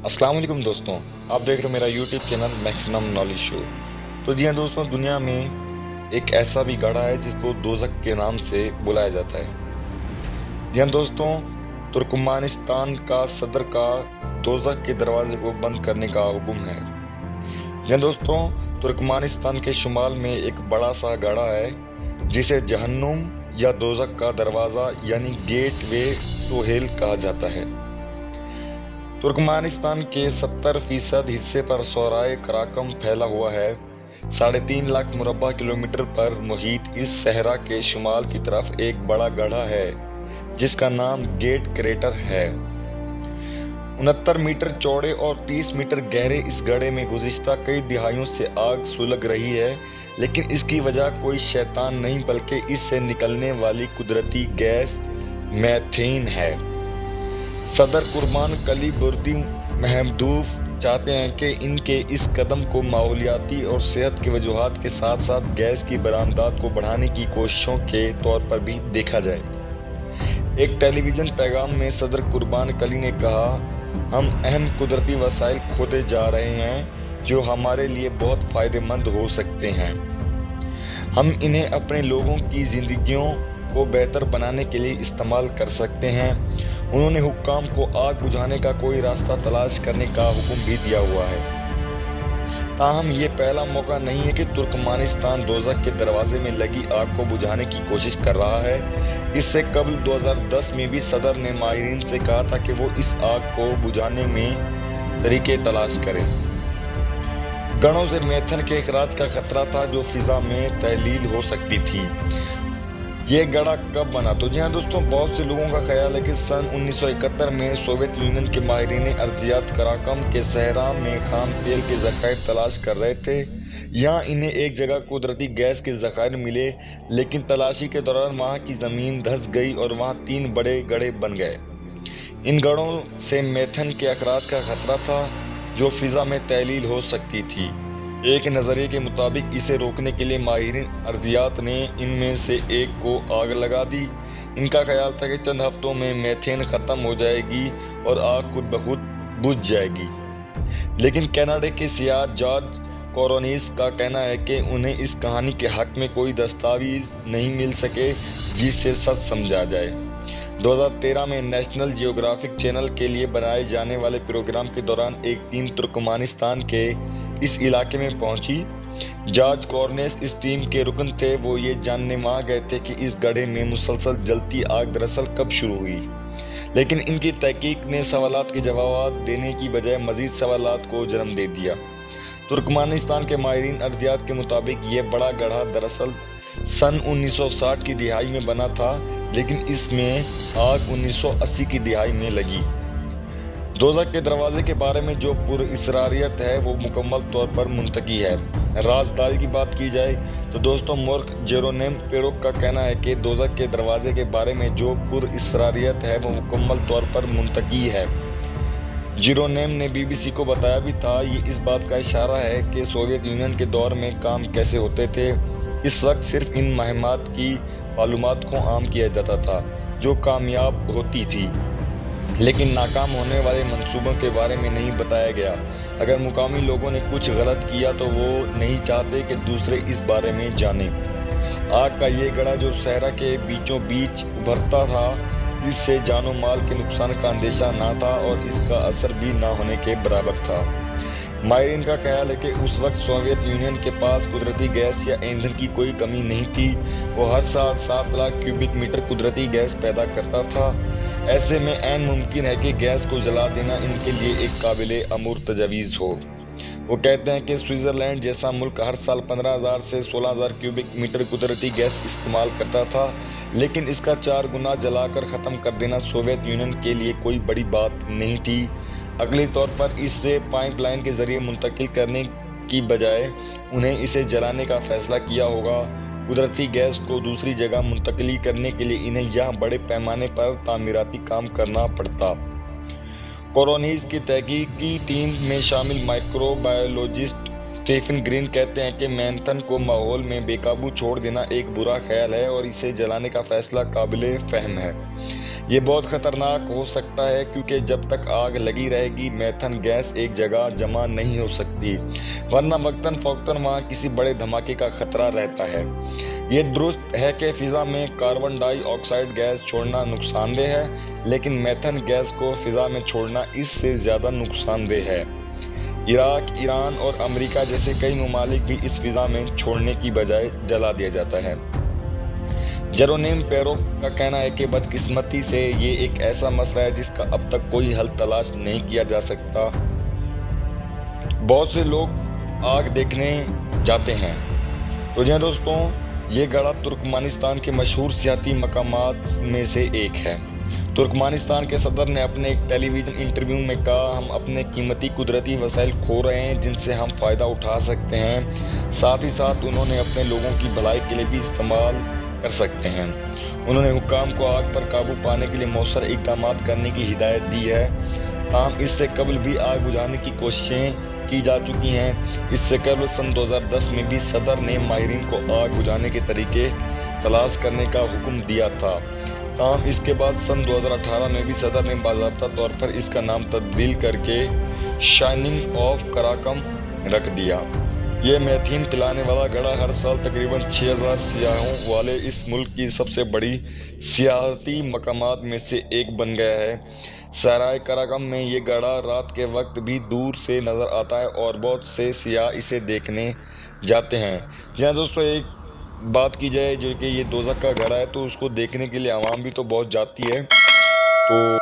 अस्सलाम वालेकुम दोस्तों, आप देख रहे हो मेरा YouTube channel maximum knowledge show. तो जी हाँ दोस्तों, दुनिया में एक ऐसा भी गढ़ा है जिसको दोज़ख के नाम से बुलाया जाता है। जी हाँ दोस्तों, तुर्कमानिस्तान का सदर का दोज़ख के दरवाजे को बंद करने का हुक्म है। जी हाँ दोस्तों, तुर्कमानिस्तान के शुमाल में एक बड़ा सा गढ़ा है जिसे जहन्नुम या दोज़ख का दरवाज़ा यानी गेट वे टू हेल कहा जाता है। तुर्कमानिस्तान के 70% हिस्से पर सौराय कराकम फैला हुआ है। 3.5 लाख मुरब्बा किलोमीटर पर मुहित इस सहरा के शुमाल की तरफ एक बड़ा गड्ढा है जिसका नाम गेट क्रेटर है। 69 मीटर चौड़े और 30 मीटर गहरे इस गड्ढे में गुज़िश्ता कई दिहाइयों से आग सुलग रही है, लेकिन इसकी वजह कोई शैतान नहीं बल्कि इससे निकलने वाली कुदरती गैस मीथेन है। सदर कुर्बान कली बुर्दी महमूद चाहते हैं कि इनके इस कदम को माहौलियाती और सेहत की वजूहात के साथ साथ गैस की बरामदात को बढ़ाने की कोशिशों के तौर पर भी देखा जाए। एक टेलीविज़न पैगाम में सदर कुर्बान कली ने कहा, हम अहम कुदरती वसाइल खोते जा रहे हैं जो हमारे लिए बहुत फ़ायदेमंद हो सकते हैं। हम इन्हें अपने लोगों की ज़िंदगियों को बेहतर बनाने के लिए इस्तेमाल कर सकते हैं। उन्होंने हुक्काम को आग बुझाने का कोई रास्ता तलाश करने का हुक्म भी दिया हुआ है। ताहम ये पहला मौका नहीं है कि तुर्कमानिस्तान दोज़ख के दरवाजे में लगी आग को बुझाने की कोशिश कर रहा है। इससे कबल 2010 में भी सदर ने माहिरीन से कहा था कि वो इस आग को बुझाने में तरीके तलाश करें। गनों से मेथन के इखराज का खतरा था जो फिजा में तहलील हो सकती थी। ये गड्ढा कब बना? तो जी हाँ दोस्तों, बहुत से लोगों का ख्याल है कि सन 1971 में सोवियत यूनियन के माहिरीन अर्जियात कराकम के सहरा में खाम तेल के ज़खायर तलाश कर रहे थे। यहाँ इन्हें एक जगह कुदरती गैस के ज़खायर मिले, लेकिन तलाशी के दौरान वहाँ की ज़मीन धंस गई और वहाँ 3 बड़े गड्ढे बन गए। इन गड्ढों से मेथन के अखराज का खतरा था जो फिजा में तहलील हो सकती थी। एक नज़रिए के मुताबिक इसे रोकने के लिए माहिरीन अर्जियात ने इनमें से एक को आग लगा दी। इनका ख्याल था कि चंद हफ्तों में मेथेन ख़त्म हो जाएगी और आग खुद ब खुद बुझ जाएगी, लेकिन कनाडा के सियाह जॉर्ज कोरोनिस का कहना है कि उन्हें इस कहानी के हक में कोई दस्तावेज नहीं मिल सके जिससे सच समझा जाए। 2013 में नेशनल जियोग्राफिक चैनल के लिए बनाए जाने वाले प्रोग्राम के दौरान एक टीम तुर्कमानिस्तान के इस इलाके में पहुंची। जॉर्ज कॉर्नेस इस टीम के रुकन थे। वो ये जानने वहाँ गए थे कि इस गड्ढे में मुसलसल जलती आग दरअसल कब शुरू हुई, लेकिन इनकी तहकीक ने सवालात के जवाब देने की बजाय मजीद सवालात को जन्म दे दिया। तुर्कमानिस्तान के माहिरीन अर्जियात के मुताबिक ये बड़ा गड्ढा दरअसल सन 1960 की दिहाई में बना था, लेकिन इसमें आग 1980 की दिहाई में लगी। दोज़ख के दरवाजे के बारे में जो पुरअसरारियत है वो मुकम्मल तौर पर मुंतकी है। राजदारी की बात की जाए तो दोस्तों, मोर्क जेरोनेम पेरोक का कहना है कि दोज़ख के दरवाजे के बारे में जो पुरअसरारियत है वो मुकम्मल तौर पर मुंतकी है। जेरोनेम ने BBC को बताया भी था, ये इस बात का इशारा है कि सोवियत यूनियन के दौर में काम कैसे होते थे। इस वक्त सिर्फ इन महमात की मालूमात को आम किया जाता था जो कामयाब होती थी, लेकिन नाकाम होने वाले मंसूबों के बारे में नहीं बताया गया। अगर मुकामी लोगों ने कुछ गलत किया तो वो नहीं चाहते कि दूसरे इस बारे में जानें। आग का ये गड्ढा जो सहरा के बीचों बीच उभरता था, इससे जानो माल के नुकसान का अंदेशा ना था और इसका असर भी ना होने के बराबर था। माहिरीन का ख्याल है कि उस वक्त सोवियत यूनियन के पास कुदरती गैस या ईंधन की कोई कमी नहीं थी। वो हर साल 7 लाख क्यूबिक मीटर कुदरती गैस पैदा करता था। ऐसे में ऐन मुमकिन है कि गैस को जला देना इनके लिए एक काबिले अमूर तजवीज़ हो। वो कहते हैं कि स्विट्ज़रलैंड जैसा मुल्क हर साल 15,000 से 16,000 क्यूबिक मीटर कुदरती गैस इस्तेमाल करता था, लेकिन इसका 4 गुना जलाकर ख़त्म कर देना सोवियत यूनियन के लिए कोई बड़ी बात नहीं थी। अगली तौर पर इसे पाइपलाइन के ज़रिए मुंतकिल करने की बजाय उन्हें इसे जलाने का फ़ैसला किया होगा। कुदरती गैस को दूसरी जगह मुंतकिली करने के लिए इन्हें यहाँ बड़े पैमाने पर तामीराती काम करना पड़ता। कोरोनीज की तहकीकी टीम में शामिल माइक्रोबायोलॉजिस्ट स्टीफन ग्रीन कहते हैं कि मेथन को माहौल में बेकाबू छोड़ देना एक बुरा ख्याल है और इसे जलाने का फैसला काबिले फहम है। یہ بہت خطرناک ہو سکتا ہے کیونکہ جب تک آگ لگی رہے گی میتھن گیس ایک جگہ جمع نہیں ہو سکتی، ورنہ وقتاً فوقتاً وہاں کسی بڑے دھماکے کا خطرہ رہتا ہے۔ یہ درست ہے کہ فضا میں کاربن ڈائی آکسائیڈ گیس چھوڑنا نقصان دہ ہے، لیکن میتھن گیس کو فضا میں چھوڑنا اس سے زیادہ نقصان دہ ہے۔ عراق، ایران اور امریکہ جیسے کئی ممالک بھی اس فضا میں چھوڑنے کی بجائے جلا دیا جاتا ہے۔ جیرونیم پیروک کا کہنا ہے کہ بدقسمتی سے یہ ایک ایسا مسئلہ ہے جس کا اب تک کوئی حل تلاش نہیں کیا جا سکتا۔ بہت سے لوگ آگ دیکھنے جاتے ہیں۔ تو جی دوستوں، یہ گڑھا ترکمانستان کے مشہور سیاحتی مقامات میں سے ایک ہے۔ ترکمانستان کے صدر نے اپنے ایک ٹیلی ویژن انٹرویو میں کہا، ہم اپنے قیمتی قدرتی وسائل کھو رہے ہیں جن سے ہم فائدہ اٹھا سکتے ہیں، ساتھ ہی ساتھ انہوں نے اپنے لوگوں کی بھلائی کے لیے بھی استعمال کر سکتے ہیں۔ انہوں نے حکام کو آگ پر قابو پانے کے لیے مؤثر اقدامات کرنے کی ہدایت دی ہے، تاہم اس سے قبل بھی آگ بجھانے کی کوششیں کی جا چکی ہیں۔ اس سے قبل سن 2010 میں بھی صدر نے ماہرین کو آگ بجھانے کے طریقے تلاش کرنے کا حکم دیا تھا، تاہم اس کے بعد سن 2018 میں بھی صدر نے باضابطہ طور پر اس کا نام تبدیل کر کے شائننگ آف قراقم رکھ دیا۔ یہ میتھین پلانے والا گڑھا ہر سال تقریباً 6000 سیاحوں والے اس ملک کی سب سے بڑی سیاحتی مقامات میں سے ایک بن گیا ہے۔ صحرائے قراقم میں یہ گڑھا رات کے وقت بھی دور سے نظر آتا ہے اور بہت سے سیاح اسے دیکھنے جاتے ہیں۔ جہاں دوستوں ایک بات کی جائے جو کہ یہ دوزخ کا گڑھا ہے تو اس کو دیکھنے کے لیے عوام بھی تو بہت جاتی ہے۔ تو